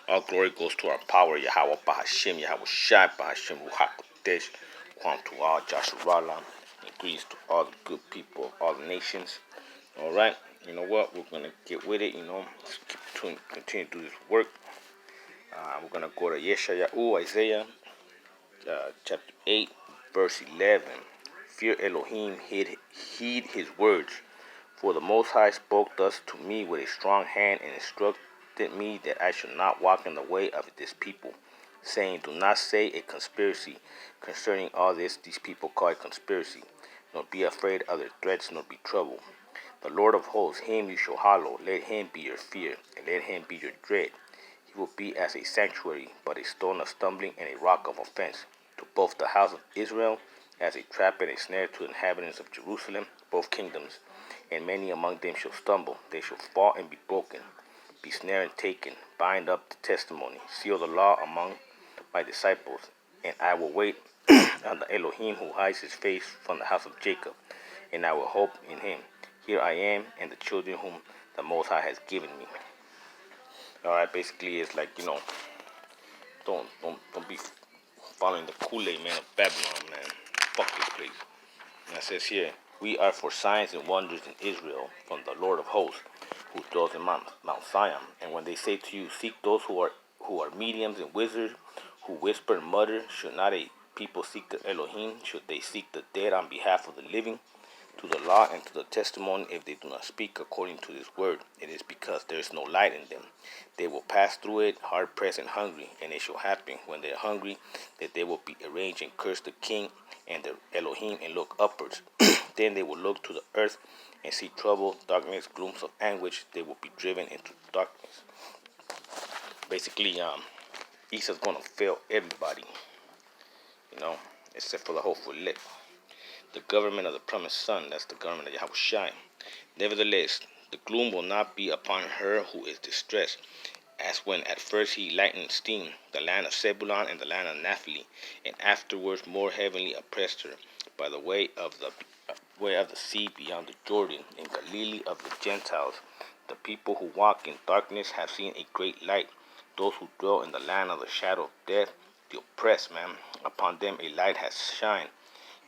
All glory goes to our power, Yahweh Bahashim, Yahweh Shai Bahashim, Ruach Kodesh, Kwam to all Jasharala, and greetings to all the good people of all the nations. Alright, you know what? We're going to get with it, Let's continue to do this work. We're going to go to Yeshayahu, Isaiah, chapter 8, verse 11. Fear Elohim, heed his words. For the Most High spoke thus to me with a strong hand and instructed me that I should not walk in the way of this people, saying, do not say a conspiracy concerning all this. These people call it conspiracy, nor be afraid of their threats, nor be troubled. The Lord of hosts, him you shall hallow. Let him be your fear, and let him be your dread. He will be as a sanctuary, but a stone of stumbling and a rock of offense, to both the house of Israel, as a trap and a snare to the inhabitants of Jerusalem, both kingdoms. And many among them shall stumble, they shall fall and be broken, be snared and taken. Bind up the testimony, seal the law among my disciples, and I will wait on the Elohim who hides his face from the house of Jacob, and I will hope in him. Here I am, and the children whom the Most High has given me. Alright, basically it's like, don't be following the Kool-Aid man of Babylon, man. Fuck this place. And it says here, we are for signs and wonders in Israel from the Lord of hosts, who dwells in Mount Zion. And when they say to you, seek those who are mediums and wizards, who whisper and mutter, should not a people seek the Elohim? Should they seek the dead on behalf of the living? To the law and to the testimony, if they do not speak according to this word, it is because there is no light in them. They will pass through it, hard pressed and hungry, and it shall happen, when they are hungry, that they will be arranged and curse the king and the Elohim and look upwards. Then they will look to the earth and see trouble, darkness, glooms of anguish. They will be driven into darkness. Basically, Esau's going to fail everybody, except for the hopeful elect. The government of the promised son, that's the government of Yahweh Shai. Nevertheless, the gloom will not be upon her who is distressed, as when at first he lightened steam, the land of Zebulun and the land of Naphtali, and afterwards more heavily oppressed her, by the way of the sea beyond the Jordan, in Galilee of the Gentiles. The people who walk in darkness have seen a great light. Those who dwell in the land of the shadow of death, the oppressed, man, upon them a light has shined.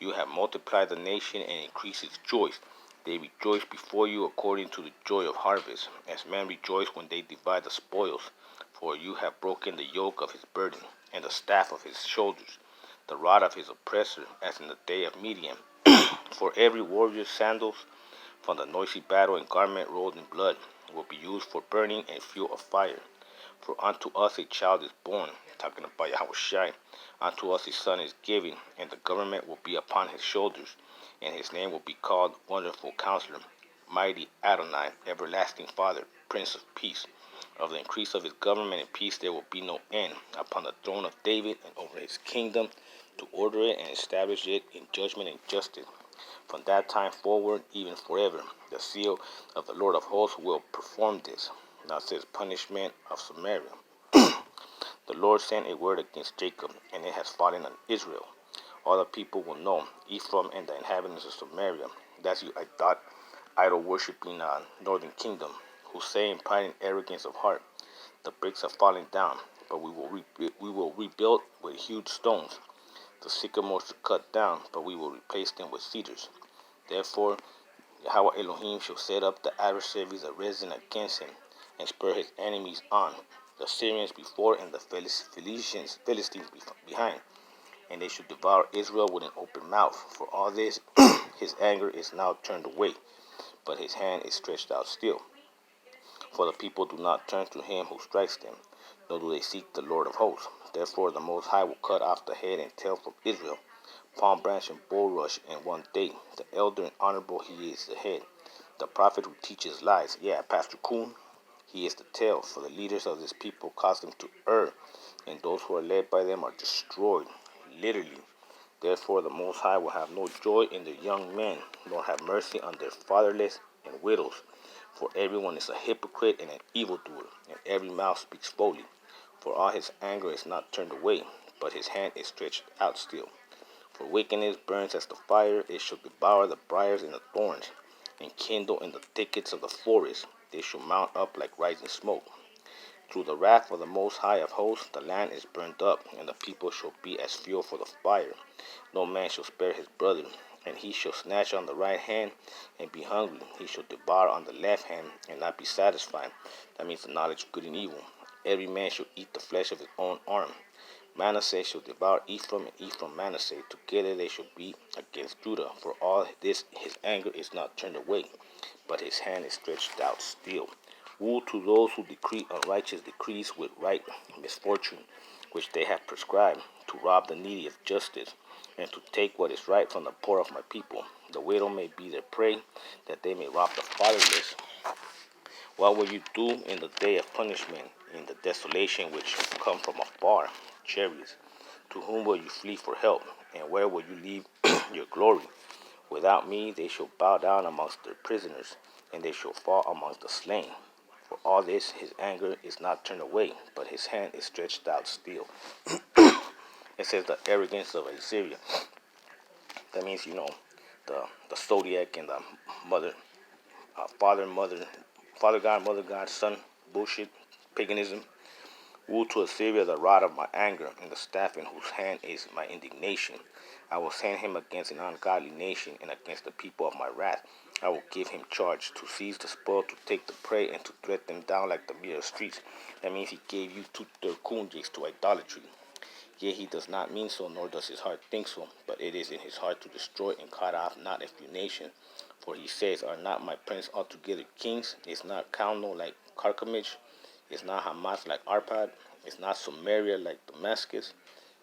You have multiplied the nation and increased its joys. They rejoice before you according to the joy of harvest, as men rejoice when they divide the spoils. For you have broken the yoke of his burden, and the staff of his shoulders, the rod of his oppressor, as in the day of Midian. For every warrior's sandals, from the noisy battle and garment rolled in blood, will be used for burning and fuel of fire. For unto us a child is born, talking about Yahweh Shai. Unto us a son is given, and the government will be upon his shoulders, and his name will be called Wonderful Counselor, Mighty Adonai, Everlasting Father, Prince of Peace. Of the increase of his government and peace there will be no end, upon the throne of David and over his kingdom, to order it and establish it in judgment and justice. From that time forward, even forever, the seal of the Lord of hosts will perform this. Now says punishment of Samaria. The Lord sent a word against Jacob, and it has fallen on Israel. All the people will know, Ephraim and the inhabitants of Samaria, that's you idol-worshipping northern kingdom, who say in pride and arrogance of heart, the bricks have fallen down, but we will rebuild with huge stones. The sycamores are cut down, but we will replace them with cedars. Therefore, Yahweh Elohim shall set up the adversaries arisen against him, and spur his enemies on, the Syrians before and the Philistines behind, and they should devour Israel with an open mouth. For all this, his anger is now turned away, but his hand is stretched out still. For the people do not turn to him who strikes them, nor do they seek the Lord of hosts. Therefore the Most High will cut off the head and tail from Israel, palm branch and bulrush in one day. The elder and honorable, he is the head. The prophet who teaches lies, Pastor Kuhn, he is the tail. For the leaders of this people cause them to err, and those who are led by them are destroyed, literally. Therefore the Most High will have no joy in their young men, nor have mercy on their fatherless and widows. For everyone is a hypocrite and an evildoer, and every mouth speaks folly. For all his anger is not turned away, but his hand is stretched out still. For wickedness burns as the fire, it shall devour the briars and the thorns, and kindle in the thickets of the forest. They shall mount up like rising smoke. Through the wrath of the Most High of hosts, the land is burned up, and the people shall be as fuel for the fire. No man shall spare his brother, and he shall snatch on the right hand and be hungry. He shall devour on the left hand and not be satisfied. That means the knowledge of good and evil. Every man shall eat the flesh of his own arm. Manasseh shall devour Ephraim, and Ephraim Manasseh. Together they shall be against Judah. For all this his anger is not turned away, but his hand is stretched out still. Woe to those who decree unrighteous decrees with right misfortune, which they have prescribed, to rob the needy of justice, and to take what is right from the poor of my people. The widow may be their prey, that they may rob the fatherless. What will you do in the day of punishment, in the desolation which come from afar? Chariots. To whom will you flee for help, and where will you leave your glory? Without me they shall bow down amongst their prisoners, and they shall fall amongst the slain. For all this his anger is not turned away, but his hand is stretched out still. It says the arrogance of Assyria. That means, the zodiac and the mother, father God, mother God, son, bullshit, paganism. Woe to Assyria, the rod of my anger, and the staff in whose hand is my indignation. I will send him against an ungodly nation, and against the people of my wrath. I will give him charge to seize the spoil, to take the prey, and to tread them down like the mere streets. That means he gave you to their kunjis, to idolatry. Yet he does not mean so, nor does his heart think so, but it is in his heart to destroy and cut off not a few nations. For he says, Are not my prince altogether kings? Is not Calno like Carchemish? Is not Hamath like Arpad? Is not Samaria like Damascus?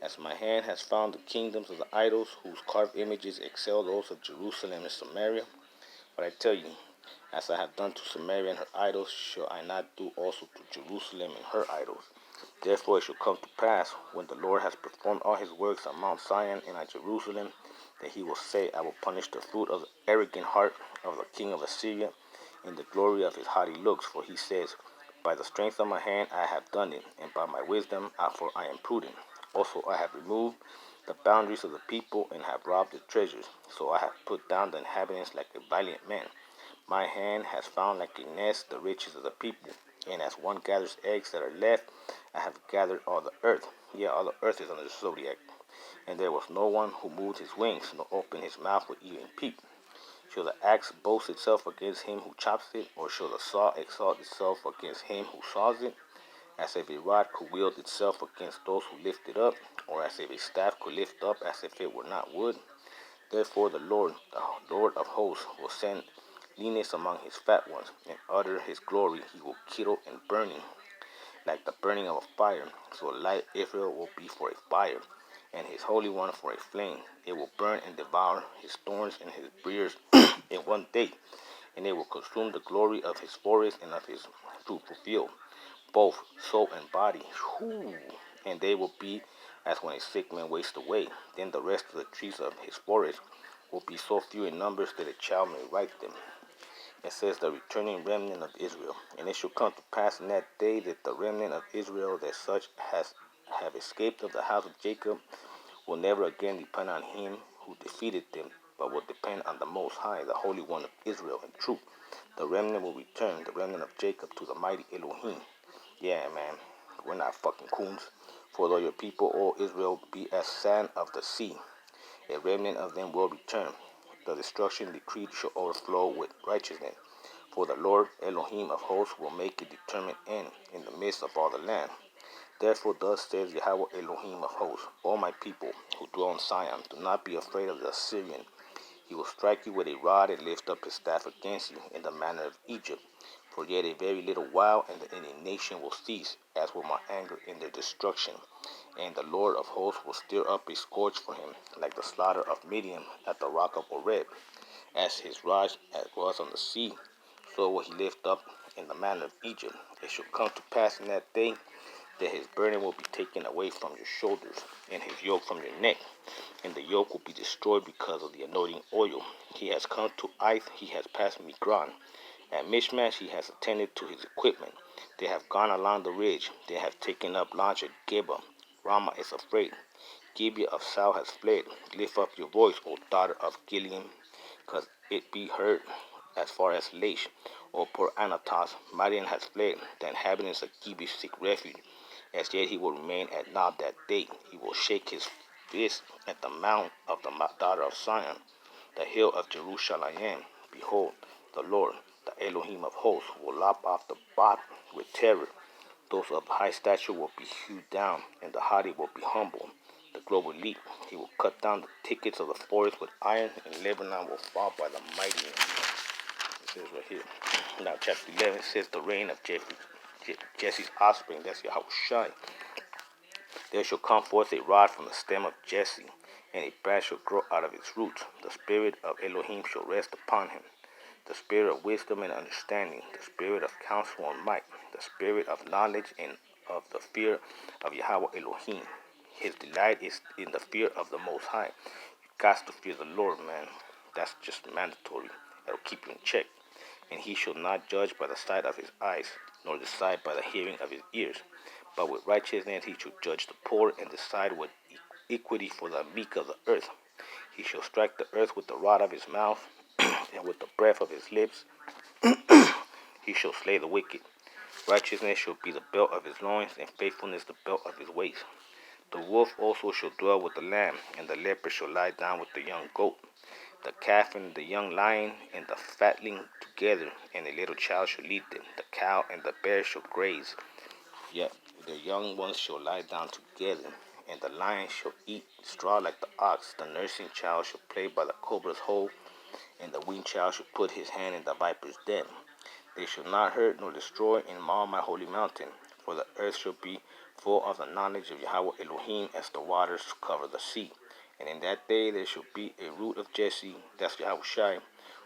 As my hand has found the kingdoms of the idols, whose carved images excel those of Jerusalem and Samaria. But I tell you, as I have done to Samaria and her idols, shall I not do also to Jerusalem and her idols? Therefore it shall come to pass, when the Lord has performed all his works on Mount Zion and at Jerusalem, that he will say, I will punish the fruit of the arrogant heart of the king of Assyria, in the glory of his haughty looks. For he says, By the strength of my hand I have done it, and by my wisdom, for I am prudent. Also I have removed the boundaries of the people, and have robbed their treasures. So I have put down the inhabitants like a valiant man. My hand has found like a nest the riches of the people, and as one gathers eggs that are left, I have gathered all the earth. Yeah, all the earth is under the zodiac. And there was no one who moved his wings, nor opened his mouth with even peep. Shall the axe boast itself against him who chops it, or shall the saw exalt itself against him who saws it? As if a rod could wield itself against those who lift it up, or as if a staff could lift up as if it were not wood. Therefore the Lord of hosts, will send leanness among his fat ones, and utter his glory he will kindle in burning, like the burning of a fire. So light Israel will be for a fire, and his Holy One for a flame. It will burn and devour his thorns and his briars in one day, and it will consume the glory of his forest and of his fruitful field, both soul and body. Whew. And they will be as when a sick man wastes away. Then the rest of the trees of his forest will be so few in numbers that a child may write them. It says the returning remnant of Israel. And it shall come to pass in that day that the remnant of Israel, that such have escaped of the house of Jacob, will never again depend on him who defeated them, but will depend on the Most High, the Holy One of Israel, in truth. The remnant will return, the remnant of Jacob, to the mighty Elohim. Yeah, man, we're not fucking coons. For though your people, O Israel, be as sand of the sea, a remnant of them will return. The destruction decreed shall overflow with righteousness. For the Lord Elohim of hosts will make a determined end in the midst of all the land. Therefore thus says Yahweh Elohim of hosts, O my people who dwell in Zion, do not be afraid of the Assyrian. He will strike you with a rod and lift up his staff against you in the manner of Egypt. For yet a very little while, and the indignation will cease, as will my anger in their destruction. And the Lord of hosts will stir up a scourge for him, like the slaughter of Midian at the rock of Oreb. As his rod was on the sea, so will he lift up in the manner of Egypt. It shall come to pass in that day that his burden will be taken away from your shoulders, and his yoke from your neck, and the yoke will be destroyed because of the anointing oil. He has come to Ith, he has passed Migron. At Mishmash he has attended to his equipment. They have gone along the ridge, they have taken up launch at Geba. Ramah is afraid. Gibeah of Saul has fled. Lift up your voice, O daughter of Gilead, cause it be heard as far as Laish. O poor Anatos, Midian has fled, the inhabitants of Gibeah seek refuge. As yet he will remain at Nob that day. He will shake his fist at the mount of the daughter of Zion, the hill of Jerusalem. Behold, the Lord, the Elohim of hosts, will lop off the bot with terror. Those of high stature will be hewed down, and the haughty will be humbled. The globe will leap. He will cut down the thickets of the forest with iron, and Lebanon will fall by the mighty. It says right here. Now, chapter 11 says the reign of Jesse's offspring. That's Yahushua. There shall come forth a rod from the stem of Jesse, and a branch shall grow out of its roots. The spirit of Elohim shall rest upon him, the spirit of wisdom and understanding, the spirit of counsel and might, the spirit of knowledge and of the fear of Yahweh Elohim. His delight is in the fear of the Most High. You got to fear the Lord, man. That's just mandatory. That'll keep you in check. And he shall not judge by the sight of his eyes, nor decide by the hearing of his ears. But with righteousness he shall judge the poor, and decide with equity for the meek of the earth. He shall strike the earth with the rod of his mouth, and with the breath of his lips he shall slay the wicked. Righteousness shall be the belt of his loins, and faithfulness the belt of his waist. The wolf also shall dwell with the lamb, and the leopard shall lie down with the young goat. The calf and the young lion and the fatling together, and a little child shall lead them. The cow and the bear shall graze, yet the young ones shall lie down together, and the lion shall eat straw like the ox. The nursing child shall play by the cobra's hole, and the weaned child shall put his hand in the viper's den. They shall not hurt nor destroy in all my holy mountain, for the earth shall be full of the knowledge of Yahweh Elohim as the waters cover the sea. And in that day there shall be a root of Jesse, that's Yahushua,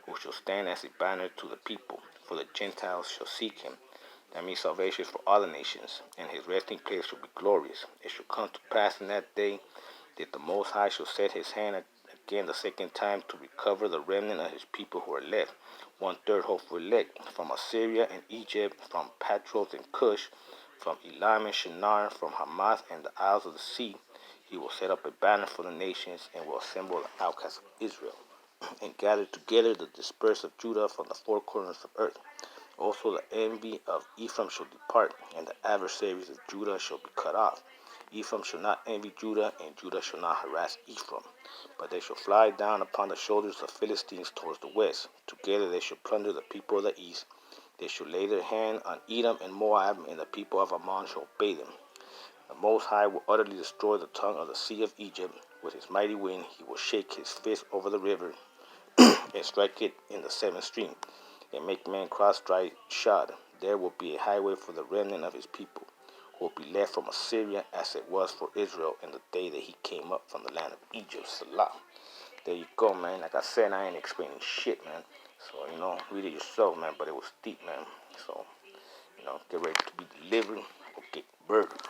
who shall stand as a banner to the people, for the Gentiles shall seek him. That means salvation for all the nations, and his resting place shall be glorious. It shall come to pass in that day that the Most High shall set his hand again the second time to recover the remnant of his people who are left, 1/3 hopeful elect, from Assyria and Egypt, from Patros and Cush, from Elam and Shinar, from Hamath and the isles of the sea. He will set up a banner for the nations, and will assemble the outcasts of Israel, and gather together the dispersed of Judah from the four corners of earth. Also the envy of Ephraim shall depart, and the adversaries of Judah shall be cut off. Ephraim shall not envy Judah, and Judah shall not harass Ephraim. But they shall fly down upon the shoulders of Philistines towards the west. Together they shall plunder the people of the east. They shall lay their hand on Edom and Moab, and the people of Ammon shall obey them. The Most High will utterly destroy the tongue of the sea of Egypt. With his mighty wind he will shake his fist over the river, and strike it in the seventh stream, and make men cross dry shod. There will be a highway for the remnant of his people, who will be left from Assyria, as it was for Israel in the day that he came up from the land of Egypt. Salah. There you go, man. Like I said, I ain't explaining shit, man. So, read it yourself, man. But it was deep, man. So, get ready to be delivered or get murdered.